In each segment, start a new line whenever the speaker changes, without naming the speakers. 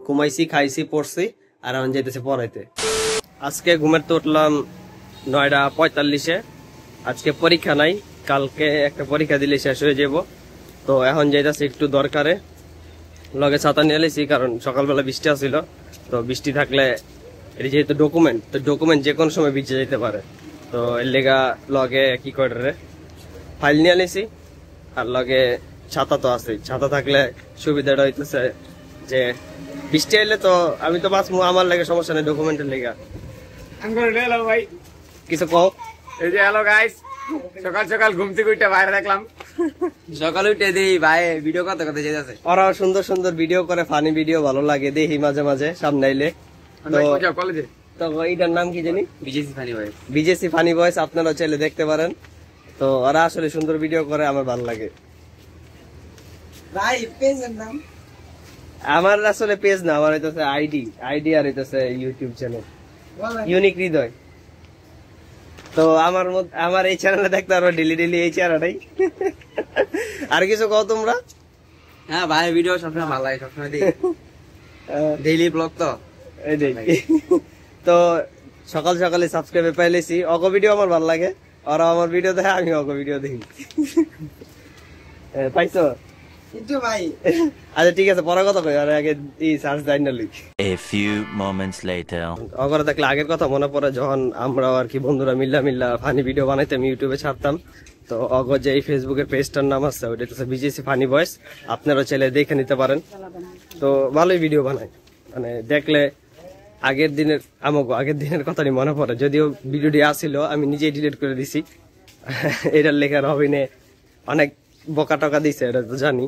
ঘুমাইছি খাইছি পড়ছি আর এখন যাইতেছে পড়াইতে। আজকে ঘুমের তো উঠলাম 9:45-এ। আজকে পরীক্ষা নাই, কালকে একটা পরীক্ষা দিলে শেষ হয়ে যাব। তো এখন যাইতেছে একটু দরকারে, লগে ছাতা নিয়ে এলেছি কারণ সকালবেলা বৃষ্টি আসছিল। তো বৃষ্টি থাকলে এটি যেহেতু ডকুমেন্ট, তো ডকুমেন্ট যে কোনো সময় ভিজে যেতে পারে। তো এর লেগা লগে কি করে ফাইল নিয়ে এলেছি আর লগে ছাতা তো আছে। ছাতা থাকলে সুবিধাটা হইতেছে যে বৃষ্টি এলে তো আমি তো বাঁচবো, আমার লাগে সমস্যা নেই ডকুমেন্টের লেগা।
ভাই
কিছু কও।
এই যে হ্যালো গাইস, সকাল সকাল ঘুম থেকে উঠে বাইরে দেখলাম, সকালে উঠে দিই ভাই ভিডিও কত কত যেতেছে।
ওরা সুন্দর সুন্দর ভিডিও করে, ফানি ভিডিও ভালো লাগে দেখি মাঝে মাঝে সামনে আইলে। তো
কলেজে
তো এইটার নাম কি জানি,
BGC funny voice.
BGC funny voice, আপনারা চাইলে দেখতে পারেন। তো ওরা আসলে সুন্দর ভিডিও করে, আমার ভালো লাগে।
ভাই পেজের নাম
আমার আসলে পেজ না, আমার হইতেছে আইডি আর হইতেছে ইউটিউব চ্যানেল ইউনিক হৃদয়। তো আমার এই চ্যানেলে দেখতে পারো ডেলি এই চেহারাটাই। আর কিছু কও তোমরা?
হ্যাঁ ভাই ভিডিও সবসময় ভালো লাগে, সবসময় দিই ডেইলি ব্লগ তো
তো সকাল সকালে সাবস্ক্রাইবে পাইলেছি। অগ ভিডিও আমার ভালো লাগে, ওরা আমার ভিডিও দেখে, আমি অগ ভিডিও দেখি। পাইছো
কিন্তু ভাই
আচ্ছা ঠিক আছে, পরে কথা কই, আর আগে এই সার্চ দাই না লিখ।
A few moments later.
অগরে দেখলে আগের কথা মনে পড়ে, যখন আমরা আর কি বন্ধুরা মিল্লা ফানি ভিডিও বানাইতাম, ইউটিউবে ছাড়তাম। তো অগ যে এই ফেসবুকের পেজটার নাম আছে ওইটা হচ্ছে বিজেসি ফানি ভয়েস, আপনারা চাইলে দেখে নিতে পারেন। তো ভালোই ভিডিও বানায়, মানে দেখলে আগের দিনের কথাটি মনে পড়ে। যদিও ভিডিওটি আসছিল, আমি নিজেই ডিলিট করে দিছি। এটার লেখার অভিনয় অনেক বকা টকা দিছে, এটা তো জানি,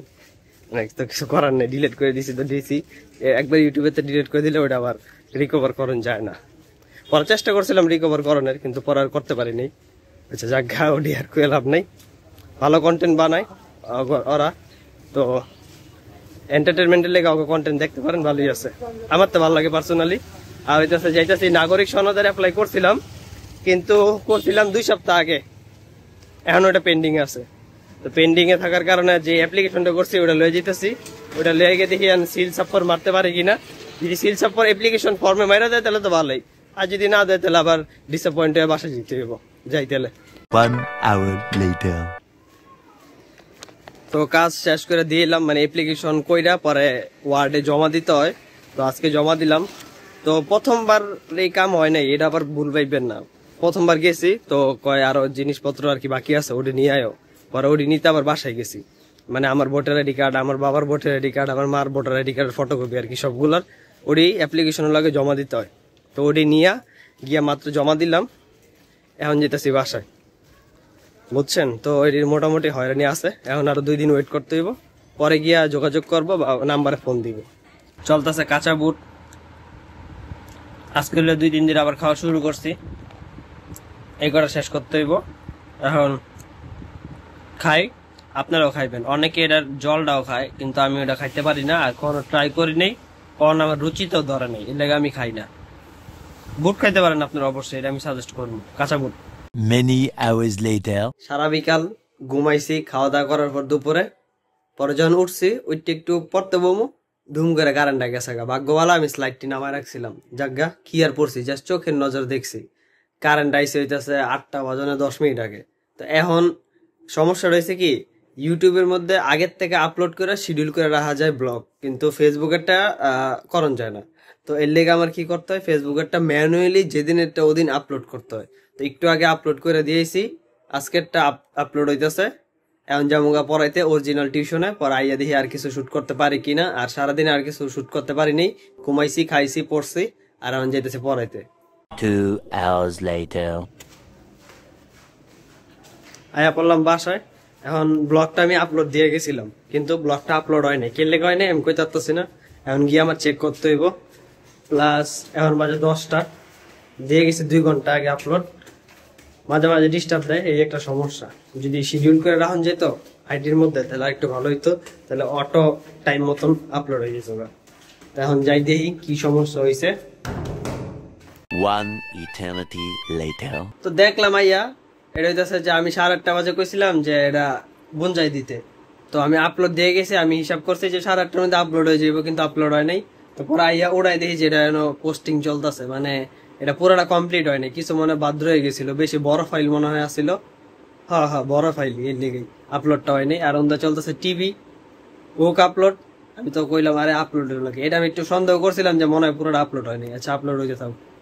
অনেক তো কিছু করার নেই, ডিলিট করে দিছি তো দিছি। একবার ইউটিউবে ডিলিট করে দিলে ওটা আবার রিকভার করন যায় না। পরে চেষ্টা করছিলাম রিকভার করানোর, কিন্তু পরে আর করতে পারিনি। আচ্ছা যাক, ওটি আর কুয়ে লাভ নেই। ভালো কন্টেন্ট বানায় ওরা, তো এন্টারটেনমেন্টের লেগে ওকে কন্টেন্ট দেখতে পারেন, ভালোই আছে। আমার তো ভালো লাগে পার্সোনালি। আর হইতেছে যাইতেছি নাগরিক সনদের অ্যাপ্লাই করছিলাম, কিন্তু করছিলাম 2 সপ্তাহ আগে, এখন ওটা পেন্ডিং আছে। তো পেন্ডিং এ থাকার কারণে যে অ্যাপ্লিকেশনটা করছি ওটা লয়ে যেতেছি, ওটা লয়ে গিয়ে দেখি সিল সাপ্পর মারতে পারে কিনা। যদি সিল সাপ্পর অ্যাপ্লিকেশন ফর্মে মারা দেয় তাহলে তো ভালোই, আর যদি না দেয় তাহলে আবার ডিসঅ্যাপয়েন্ট হয়ে বাসা যেতে হইব যাই তাহলে।
1 hour later.
তো কাজ শেষ করে দিয়ে এলাম, মানে অ্যাপ্লিকেশন কইরা পরে ওয়ার্ডে জমা দিতে হয়। তো আজকে জমা দিলাম। তো প্রথমবার এই কাম হয় নাই, এটা আবার ভুল পাইবেন না। প্রথমবার গেছি তো কয় আরো জিনিসপত্র আর কি বাকি আছে, ওটা নিয়ে আয়ো। পরে ওটি নিতে আবার বাসায় গেছি, মানে আমার ভোটার আইডি কার্ড, আমার বাবার ভোটার আইডি কার্ড, আমার মার ভোটার আইডি কার্ডের ফটোকপি আর কি সবগুলার ওটি অ্যাপ্লিকেশনের লাগে জমা দিতে হয়। তো ওটি নিয়ে গিয়া মাত্র জমা দিলাম, এখন যেতেছি বাসায়, বুঝছেন। তো এটির মোটামুটি হয়রানি আছে, এখন আরো 2 দিন ওয়েট করতে হইব, পরে গিয়া যোগাযোগ করবো বা নাম্বারে ফোন দিব। চলতেছে কাঁচা বুট, আজকে 2-3 দিন আবার খাওয়া শুরু করছি, এই কটা শেষ করতে হইব। এখন খাই, আপনারাও খাইবেন। অনেকে এটার জলটাও খায়, কিন্তু আমি ওটা খাইতে পারি না, আর কোনো ট্রাই করি নেই, কারণ আমার রুচিতেও ধরে নেই, এর লাগে আমি খাই না। বুট খাইতে পারেন আপনারা অবশ্যই, এটা আমি সাজেস্ট করবো, কাঁচা বুট।
Many hours later.
সারা বিকাল ঘুমাইছি, খাওয়া দাওয়া করার পর দুপুরে, পরে যখন উঠছি ওইটা একটু পড়তে বমু, ধুম করে কারেন্টটা গেছে গা। ভাগ্যবালা আমি স্লাইডটি নামায় রাখছিলাম, জাগা কি আর পড়ছি, জাস্ট চোখের নজর দেখছি। কারেন্ট আইসে হইতেছে 8:10 আগে। তো এখন সমস্যা রয়েছে কি, ইউটিউবের মধ্যে আগের থেকে আপলোড করে শিডিউল করে রাখা যায় ব্লগ, কিন্তু ফেসবুকেরটা করণ যায় না। তো এর লেগে আমার কি করতে হয়, ফেসবুকেরটা ম্যানুয়ালি যেদিনেরটা ওদিন আপলোড করতে হয়। তো একটু আগে আপলোড করে দিয়েছি, আজকেরটা আপলোড হইতেছে। এখন জামুগা পড়াইতে অরিজিনাল টিউশনে, পরে আইয়া দেখি আর কিছু শুট করতে পারি কিনা। আর সারাদিনে আর কিছু শুট করতে পারিনি, ঘুমাইছি খাইছি পড়ছি, আর এখন যাইতেছে পড়াইতে।
2 hours later.
আয়া পড়লাম বাসায়। এখন ব্লগটা আমি আপলোড দিয়ে গেছিলাম, কিন্তু ব্লগটা আপলোড হয় নাই, কেলে হয় নাই আমি কই পারতেছি না। এখন গিয়ে আমার চেক করতে হইব। প্লাস এখন বাজে 10টা, দিয়ে গেছি 2 ঘন্টা আগে আপলোড। মাঝে মাঝে ডিস্টার্ব দেয়, এই একটা সমস্যা। যদি শিডিউল করে রাখুন যেত আইডির মধ্যে তাহলে একটু ভালো হইতো, তাহলে অটো টাইম মতন আপলোড হয়ে যেত। এখন যাই দেখি কি সমস্যা হয়েছে।
1 eternity later.
তো দেখলাম আইয়া এটা হইতেছে যে আমি 8:30 বাজে কইছিলাম যে এটা বুনজাই দিতে। তো আমি আপলোড দিয়ে গেছি, আমি হিসাব করছি যে 8:30টার মধ্যে আপলোড হয়ে যাবো, কিন্তু আপলোড হয় নাই। তো পরে আইয়া ওড়াই দেখি যে এটা পোস্টিং চলতেছে, মানে এটা পুরোটা কমপ্লিট হয়নি, কিছু মনে বাদ রয়ে গেছিল, বেশি বড় ফাইল মনে হয় আসছিল। হ্যাঁ হ্যাঁ বড় ফাইল, এর লেগেই আপলোডটা হয়নি। আর ওন্দা চলতেছে টিভি ওক আপলোড। আমি তো কইলাম আরে আপলোড হলো কি, এটা আমি একটু সন্দেহ করছিলাম যে মনে হয় পুরোটা আপলোড হয়নি। আচ্ছা আপলোড হয়ে গেছে।